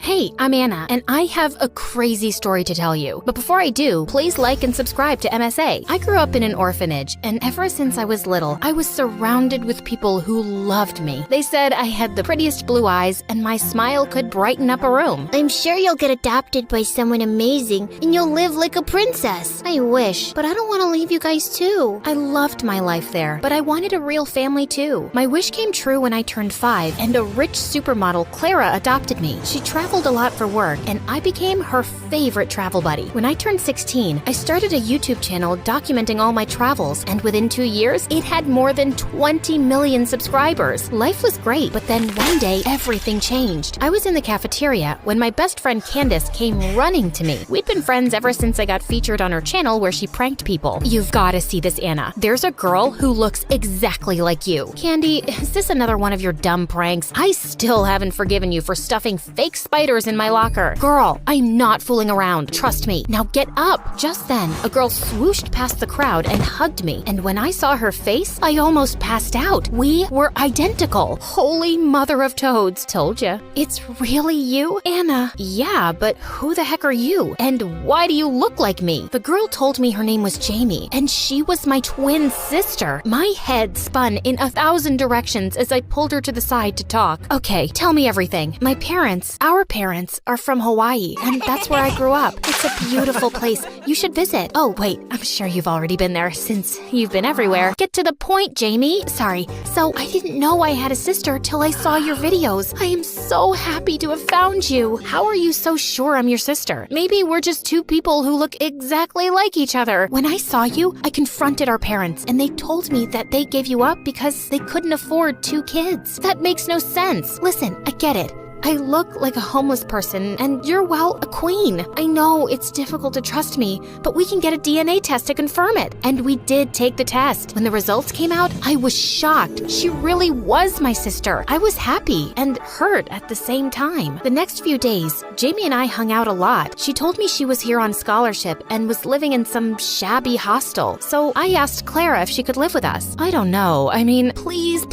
Hey, I'm Anna, and I have a crazy story to tell you. But before I do, please like and subscribe to MSA. I grew up in an orphanage, and ever since I was little, I was surrounded with people who loved me. They said I had the prettiest blue eyes, and my smile could brighten up a room. I'm sure you'll get adopted by someone amazing, and you'll live like a princess. I wish, but I don't want to leave you guys too. I loved my life there, but I wanted a real family too. My wish came true when I turned 5, and a rich supermodel, Clara, adopted me. She traveled a lot for work, and I became her favorite travel buddy. When I turned 16, I started a YouTube channel documenting all my travels, and within 2 years, it had more than 20 million subscribers. Life was great, but then one day, everything changed. I was in the cafeteria when my best friend Candace came running to me. We'd been friends ever since I got featured on her channel where she pranked people. You've got to see this, Anna. There's a girl who looks exactly like you. Candy, is this another one of your dumb pranks? I still haven't forgiven you for stuffing fake spiders in my locker. Girl, I'm not fooling around. Trust me. Now get up. Just then, a girl swooshed past the crowd and hugged me. And when I saw her face, I almost passed out. We were identical. Holy mother of toads. Told ya. It's really you, Anna? Yeah, but who the heck are you? And why do you look like me? The girl told me her name was Jamie, and she was my twin sister. My head spun in 1,000 directions as I pulled her to the side to talk. Okay, tell me everything. Our parents are from Hawaii, and that's where I grew up. It's a beautiful place. You should visit. Oh, wait, I'm sure you've already been there since you've been everywhere. Get to the point, Jamie. Sorry. So I didn't know I had a sister till I saw your videos. I am so happy to have found you. How are you so sure I'm your sister? Maybe we're just two people who look exactly like each other. When I saw you, I confronted our parents, and they told me that they gave you up because they couldn't afford 2 kids. That makes no sense. Listen, I get it. I look like a homeless person, and you're, well, a queen. I know it's difficult to trust me, but we can get a DNA test to confirm it. And we did take the test. When the results came out, I was shocked. She really was my sister. I was happy and hurt at the same time. The next few days, Jamie and I hung out a lot. She told me she was here on scholarship and was living in some shabby hostel. So I asked Clara if she could live with us. I don't know. I mean, please,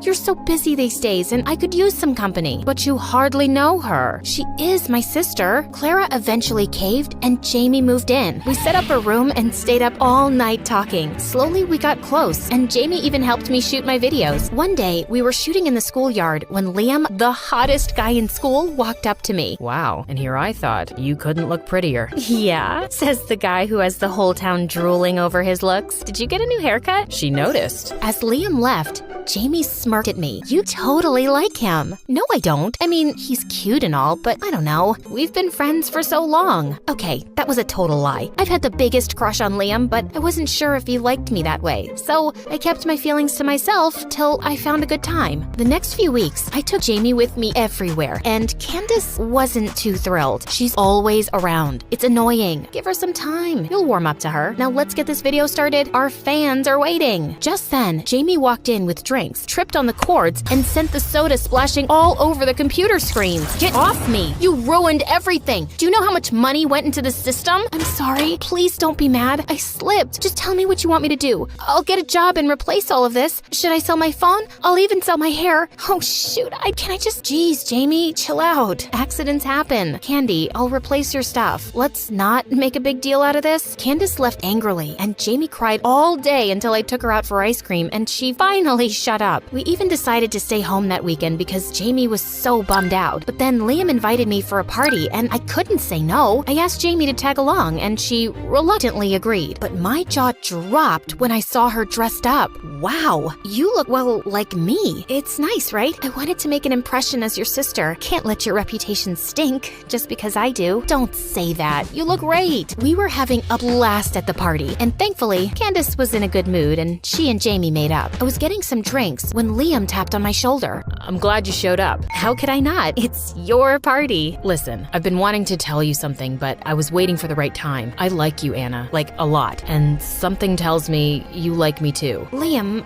you're so busy these days, and I could use some company. But you hardly know her. She is my sister. Clara eventually caved, and Jamie moved in. We set up a room and stayed up all night talking. Slowly, we got close, and Jamie even helped me shoot my videos. One day, we were shooting in the schoolyard when Liam, the hottest guy in school, walked up to me. Wow, and here I thought you couldn't look prettier. Yeah, says the guy who has the whole town drooling over his looks. Did you get a new haircut? She noticed. As Liam left, Jamie smirked at me. You totally like him. No, I don't. I mean, he's cute and all, but I don't know. We've been friends for so long. Okay, that was a total lie. I've had the biggest crush on Liam, but I wasn't sure if he liked me that way. So I kept my feelings to myself till I found a good time. The next few weeks, I took Jamie with me everywhere, and Candace wasn't too thrilled. She's always around. It's annoying. Give her some time. You'll warm up to her. Now let's get this video started. Our fans are waiting. Just then, Jamie walked in with drinks, tripped on the cords, and sent the soda splashing all over the computer screens. Get off me! You ruined everything! Do you know how much money went into the system? I'm sorry. Please don't be mad. I slipped. Just tell me what you want me to do. I'll get a job and replace all of this. Should I sell my phone? I'll even sell my hair. Oh shoot, Jeez, Jamie, chill out. Accidents happen. Candy, I'll replace your stuff. Let's not make a big deal out of this. Candace left angrily, and Jamie cried all day until I took her out for ice cream, and she finally shut up. We even decided to stay home that weekend because Jamie was so bummed out. But then Liam invited me for a party, and I couldn't say no. I asked Jamie to tag along, and she reluctantly agreed. But my jaw dropped when I saw her dressed up. Wow, you look, well, like me. It's nice, right? I wanted to make an impression as your sister. Can't let your reputation stink just because I do. Don't say that. You look great. We were having a blast at the party, and thankfully, Candace was in a good mood, and she and Jamie made up. I was getting some drinks when Liam tapped on my shoulder. I'm glad you showed up. How could I not? It's your party. Listen, I've been wanting to tell you something, but I was waiting for the right time. I like you, Anna, like a lot, and something tells me you like me too. Liam,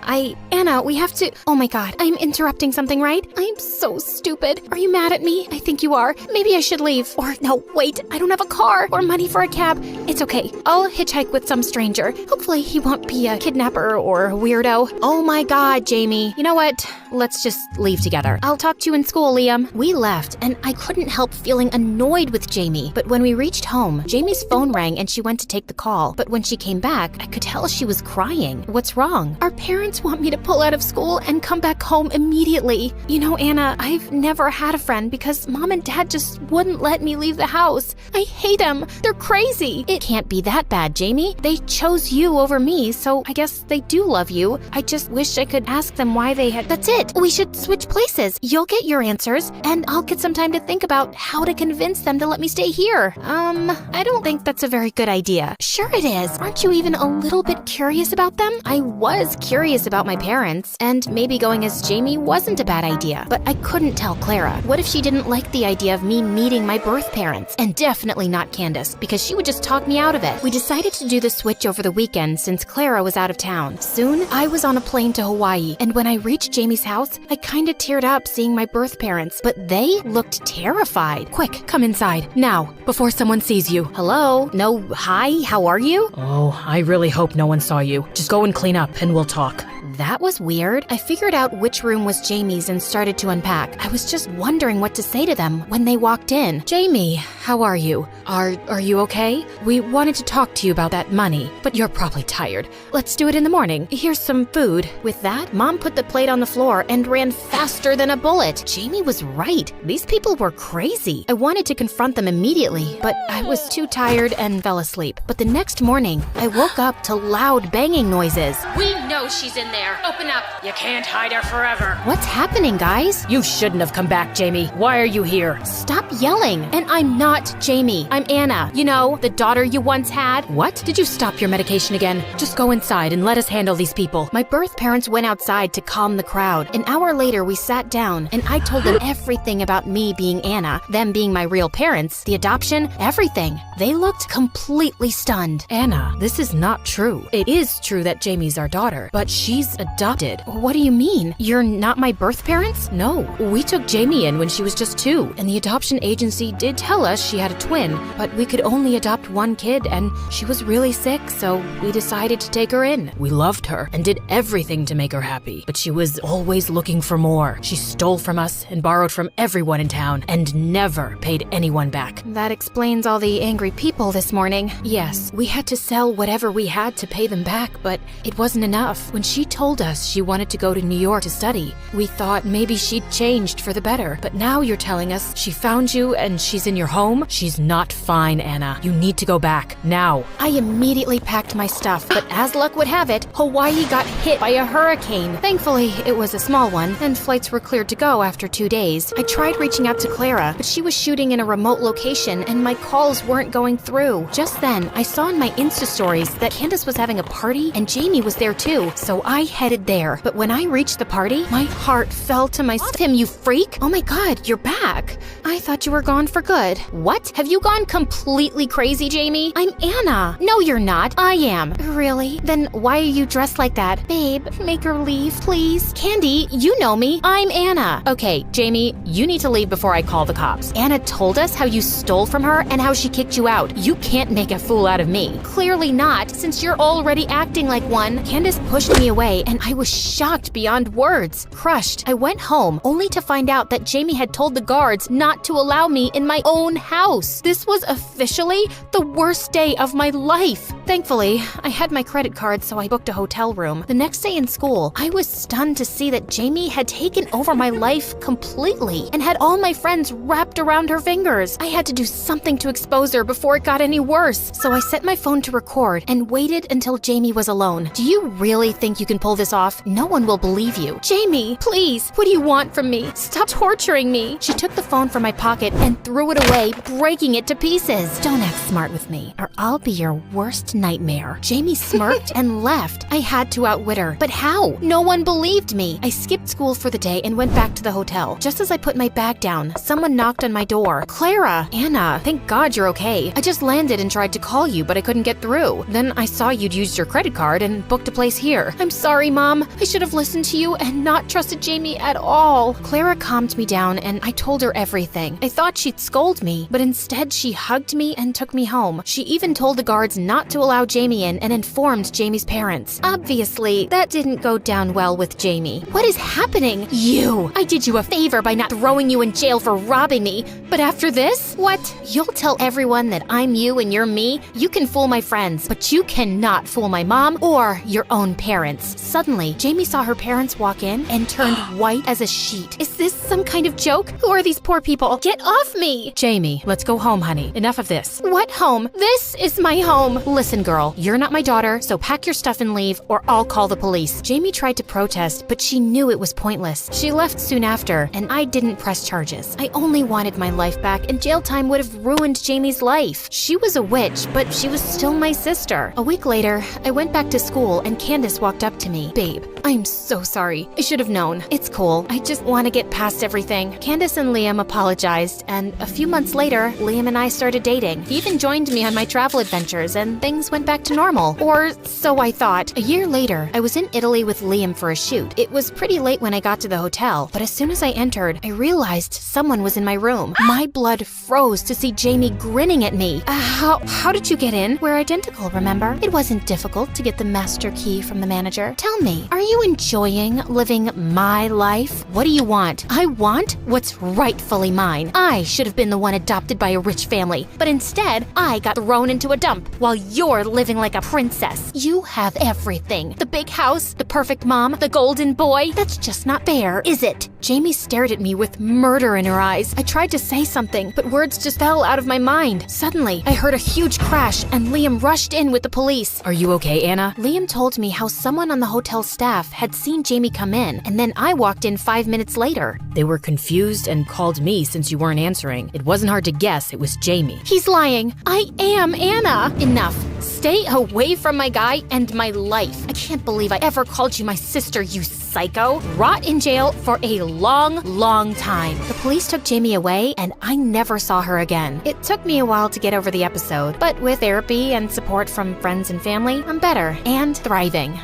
Anna, we have to. Oh my god, I'm interrupting something, right? I'm so stupid. Are you mad at me? I think you are. Maybe I should leave. Or no, wait, I don't have a car or money for a cab. It's okay. I'll hitchhike with some stranger. Hopefully he won't be a kidnapper or a weirdo. Oh my god, Jamie. You know what? Let's just leave together. I'll talk to you in school, Liam. Mom. We left, and I couldn't help feeling annoyed with Jamie. But when we reached home, Jamie's phone rang and she went to take the call. But when she came back, I could tell she was crying. What's wrong? Our parents want me to pull out of school and come back home immediately. You know, Anna, I've never had a friend because Mom and Dad just wouldn't let me leave the house. I hate them. They're crazy. It can't be that bad, Jamie. They chose you over me, so I guess they do love you. I just wish I could ask them why they had... That's it. We should switch places. You'll get your answers, and I'll get some time to think about how to convince them to let me stay here. I don't think that's a very good idea. Sure it is. Aren't you even a little bit curious about them? I was curious about my parents, and maybe going as Jamie wasn't a bad idea, but I couldn't tell Clara. What if she didn't like the idea of me meeting my birth parents? And definitely not Candace, because she would just talk me out of it. We decided to do the switch over the weekend since Clara was out of town. Soon, I was on a plane to Hawaii, and when I reached Jamie's house, I kinda teared up seeing my birth parents, but they looked terrified. Quick, come inside, now, before someone sees you. Hello? No, hi, how are you? Oh, I really hope no one saw you. Just go and clean up and we'll talk. That was weird. I figured out which room was Jamie's and started to unpack. I was just wondering what to say to them when they walked in. Jamie, how are you? Are you okay? We wanted to talk to you about that money, but you're probably tired. Let's do it in the morning. Here's some food. With that, Mom put the plate on the floor and ran faster than a bullet. Jamie was right. These people were crazy. I wanted to confront them immediately, but I was too tired and fell asleep. But the next morning, I woke up to loud banging noises. We know she's in there. Open up. You can't hide her forever. What's happening, guys? You shouldn't have come back, Jamie. Why are you here? Stop yelling. And I'm not Jamie. I'm Anna. You know, the daughter you once had. What? Did you stop your medication again? Just go inside and let us handle these people. My birth parents went outside to calm the crowd. An hour later, we sat down, and I told them everything about me being Anna, them being my real parents, the adoption, everything. They looked completely stunned. Anna, this is not true. It is true that Jamie's our daughter, but she's adopted. What do you mean? You're not my birth parents? No, we took Jamie in when she was just 2, and the adoption agency did tell us she had a twin, but we could only adopt one kid, and she was really sick, so we decided to take her in. We loved her and did everything to make her happy, but she was always looking for more. She stole from us and borrowed from everyone in town and never paid anyone back. That explains all the angry people this morning. Yes, we had to sell whatever we had to pay them back, but it wasn't enough. When she told us she wanted to go to New York to study, we thought maybe she'd changed for the better. But now you're telling us she found you and she's in your home? She's not fine, Anna. You need to go back, now. I immediately packed my stuff, but as luck would have it, Hawaii got hit by a hurricane. Thankfully, it was a small one, and flights were cleared to go after 2 days. I tried reaching out to Clara, but she was shooting in a remote location, and my calls weren't going through. Just then, I saw in my Insta stories that Candace was having a party, and Jamie was there too, so I headed there. But when I reached the party, my heart fell to my Him, you freak! Oh my god, you're back. I thought you were gone for good. What? Have you gone completely crazy, Jamie? I'm Anna. No, you're not. I am. Really? Then why are you dressed like that? Babe, make her leave, please. Candy, you know me. I'm Anna. Okay, Jamie, you need to leave before I call the cops. Anna told us how you stole from her and how she kicked you out. You can't make a fool out of me. Clearly not, since you're already acting like one. Candace pushed me away, and I was shocked beyond words. Crushed, I went home, only to find out that Jamie had told the guards not to allow me in my own house. This was officially the worst day of my life. Thankfully, I had my credit card, so I booked a hotel room. The next day in school, I was stunned to see that Jamie had taken over my life completely and had all my friends wrapped around her fingers. I had to do something to expose her before it got any worse, so I set my phone to record and waited until Jamie was alone. Do you really think you can pull this off? No one will believe you. Jamie, please, what do you want from me? Stop torturing me. She took the phone from my pocket and threw it away, breaking it to pieces. Don't act smart with me, or I'll be your worst nightmare. Jamie smirked and left. I had to outwit her. But how? No one believed me. I skipped school for the day and went back to the hotel. Just as I put my bag down, someone knocked on my door. Clara! Anna, thank God you're okay. I just landed and tried to call you, but I couldn't get through. Then I saw you'd used your credit card and booked a place here. I'm sorry sorry, Mom. I should have listened to you and not trusted Jamie at all. Clara calmed me down and I told her everything. I thought she'd scold me, but instead she hugged me and took me home. She even told the guards not to allow Jamie in and informed Jamie's parents. Obviously, that didn't go down well with Jamie. What is happening? You! I did you a favor by not throwing you in jail for robbing me. But after this? What? You'll tell everyone that I'm you and you're me? You can fool my friends, but you cannot fool my mom or your own parents. Suddenly, Jamie saw her parents walk in and turned white as a sheet. Is this some kind of joke? Who are these poor people? Get off me! Jamie, let's go home, honey. Enough of this. What home? This is my home. Listen, girl, you're not my daughter, so pack your stuff and leave or I'll call the police. Jamie tried to protest, but she knew it was pointless. She left soon after, and I didn't press charges. I only wanted my life back, and jail time would have ruined Jamie's life. She was a witch, but she was still my sister. A week later, I went back to school, and Candace walked up to me. Babe, I'm so sorry. I should have known. It's cool. I just want to get past everything. Candace and Liam apologized, and a few months later, Liam and I started dating. He even joined me on my travel adventures, and things went back to normal. Or so I thought. A year later, I was in Italy with Liam for a shoot. It was pretty late when I got to the hotel, but as soon as I entered, I realized someone was in my room. My blood froze to see Jamie grinning at me. How did you get in? We're identical, remember? It wasn't difficult to get the master key from the manager. Tell me, are you enjoying living my life? What do you want? I want what's rightfully mine. I should have been the one adopted by a rich family, but instead, I got thrown into a dump while you're living like a princess. You have everything. The big house, the perfect mom, the golden boy. That's just not fair, is it? Jamie stared at me with murder in her eyes. I tried to say something, but words just fell out of my mind. Suddenly, I heard a huge crash and Liam rushed in with the police. Are you okay, Anna? Liam told me how someone on the hotel staff had seen Jamie come in, and then I walked in 5 minutes later. They were confused and called me since you weren't answering. It wasn't hard to guess it was Jamie. He's lying. I am Anna. Enough. Stay away from my guy and my life. I can't believe I ever called you my sister, you psycho. Rot in jail for a long, long time. The police took Jamie away and I never saw her again. It took me a while to get over the episode, but with therapy and support from friends and family, I'm better and thriving.